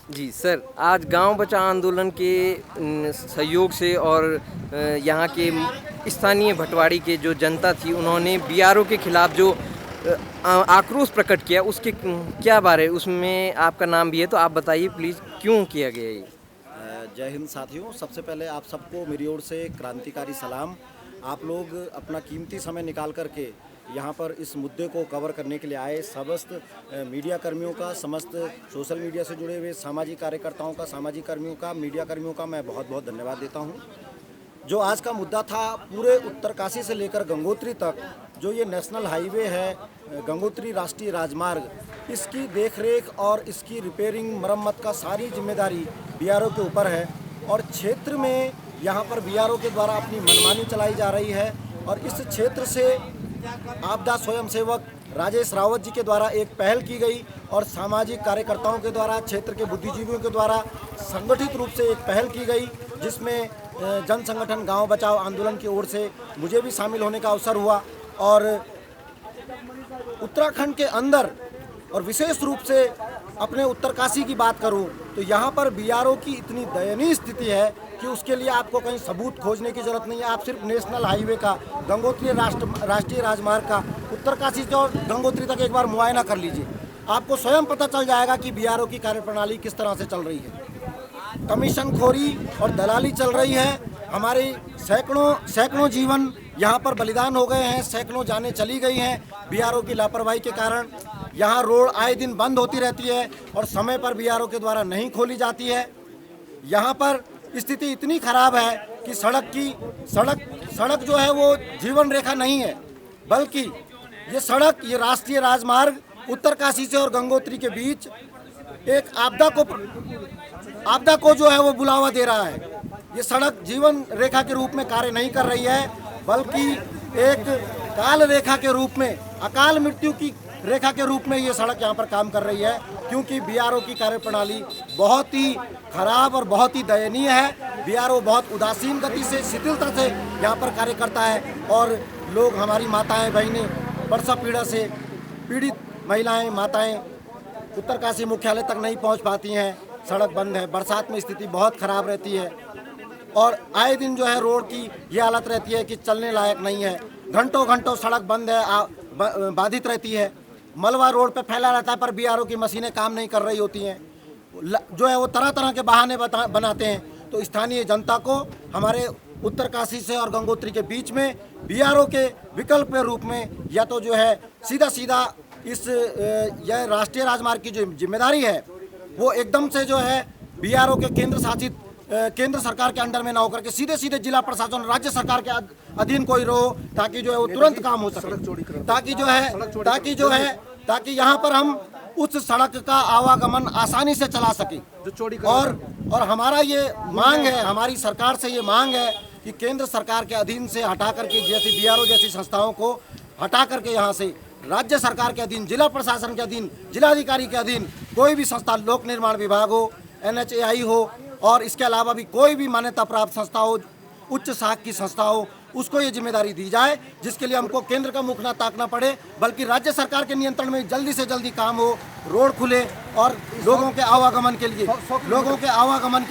जी sir, आज गांव बचाओ आंदोलन के सहयोग से और यहाँ के स्थानीय भटवाड़ी के जो जनता थी उन्होंने बीआरओ के खिलाफ जो आक्रोश प्रकट किया उसके क्या बारे उसमें आपका नाम भी है तो आप बताइए प्लीज़ क्यों किया गया ये? जय हिंद साथियों। सबसे पहले आप सबको मेरी ओर से क्रांतिकारी सलाम। आप लोग अपना कीमती समय निकाल करके यहाँ पर इस मुद्दे को कवर करने के लिए आए। समस्त मीडिया कर्मियों का, समस्त सोशल मीडिया से जुड़े हुए सामाजिक कार्यकर्ताओं का, सामाजिक कर्मियों का, मीडिया कर्मियों का मैं बहुत बहुत धन्यवाद देता हूँ। जो आज का मुद्दा था, पूरे उत्तरकाशी से लेकर गंगोत्री तक जो ये नेशनल हाईवे है, गंगोत्री राष्ट्रीय राजमार्ग, इसकी देखरेख और इसकी रिपेयरिंग मरम्मत का सारी जिम्मेदारी बीआरओ के ऊपर है। और क्षेत्र में यहाँ पर बीआरओ के द्वारा अपनी मनमानी चलाई जा रही है। और इस क्षेत्र से आपदा स्वयंसेवक राजेश रावत जी के द्वारा एक पहल की गई और सामाजिक कार्यकर्ताओं के द्वारा, क्षेत्र के बुद्धिजीवियों के द्वारा संगठित रूप से एक पहल की गई, जिसमें जन संगठन गांव बचाओ आंदोलन की ओर से मुझे भी शामिल होने का अवसर हुआ। और उत्तराखंड के अंदर और विशेष रूप से अपने उत्तरकाशी की बात करूं तो यहाँ पर बीआरओ की इतनी दयनीय स्थिति है कि उसके लिए आपको कहीं सबूत खोजने की जरूरत नहीं है। आप सिर्फ नेशनल हाईवे का, गंगोत्री राष्ट्रीय राजमार्ग का उत्तरकाशी से और गंगोत्री तक एक बार मुआयना कर लीजिए, आपको स्वयं पता चल जाएगा कि बीआरओ की कार्यप्रणाली किस तरह से चल रही है। कमीशनखोरी और दलाली चल रही है। हमारे सैकड़ों जीवन यहाँ पर बलिदान हो गए हैं, सैकड़ों जानें चली गई हैं बीआरओ की लापरवाही के कारण। यहाँ रोड आए दिन बंद होती रहती है और समय पर बीआरओ के द्वारा नहीं खोली जाती है। यहाँ पर स्थिति इतनी खराब है कि सड़क जो है वो जीवन रेखा नहीं है, बल्कि ये सड़क, ये राष्ट्रीय राजमार्ग उत्तरकाशी से और गंगोत्री के बीच एक आपदा को जो है वो बुलावा दे रहा है। ये सड़क जीवन रेखा के रूप में कार्य नहीं कर रही है, बल्कि एक काल रेखा के रूप में, अकाल मृत्यु की रेखा के रूप में ये सड़क यहाँ पर काम कर रही है। क्योंकि बीआरओ की कार्यप्रणाली बहुत ही खराब और बहुत ही दयनीय है। बीआरओ बहुत उदासीन गति से, शिथिलता से यहाँ पर कार्य करता है। और लोग, हमारी माताएं बहनें, प्रसव पीड़ा से पीड़ित महिलाएं, माताएं उत्तरकाशी मुख्यालय तक नहीं पहुँच पाती हैं। सड़क बंद है, बरसात में स्थिति बहुत खराब रहती है और आए दिन जो है रोड की ये हालत रहती है कि चलने लायक नहीं है। घंटों सड़क बंद है, बाधित रहती है। मलबा रोड पे फैला रहता है, पर बीआरओ की मशीनें काम नहीं कर रही होती हैं। जो है वो तरह तरह के बहाने बनाते हैं। तो स्थानीय जनता को हमारे उत्तरकाशी से और गंगोत्री के बीच में बीआरओ के विकल्प के रूप में या तो जो है सीधा इस यह राष्ट्रीय राजमार्ग की जो जिम्मेदारी है वो एकदम से जो है बीआरओ के केंद्र सरकार के अंडर में ना होकर के सीधे जिला प्रशासन, राज्य सरकार के अधीन कोई रहो, ताकि जो है वो तुरंत काम हो सके, ताकि यहाँ पर हम उस सड़क का आवागमन आसानी से चला सके। और हमारा ये मांग है, हमारी सरकार से ये मांग है कि केंद्र सरकार के अधीन से हटा करके, जैसे बीआरओ जैसी संस्थाओं को हटा करके यहाँ से राज्य सरकार के अधीन, जिला प्रशासन के अधीन, जिलाधिकारी के अधीन कोई भी संस्था, लोक निर्माण विभाग हो, NHAI हो और इसके अलावा भी कोई भी मान्यता प्राप्त संस्था हो, उच्च शाख की संस्था हो, उसको ये जिम्मेदारी दी जाए, जिसके लिए हमको केंद्र का मुख ना ताकना पड़े, बल्कि राज्य सरकार के नियंत्रण में जल्दी से जल्दी काम हो, रोड खुले और लोगों के आवागमन के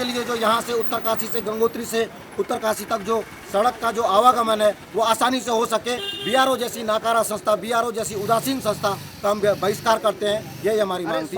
लिए जो यहाँ से उत्तरकाशी से, गंगोत्री से उत्तरकाशी तक जो सड़क का जो आवागमन है वो आसानी से हो सके। बीआरओ जैसी नाकारा संस्था, बीआरओ जैसी उदासीन संस्था का हम बहिष्कार करते हैं। यही हमारी मांग थी।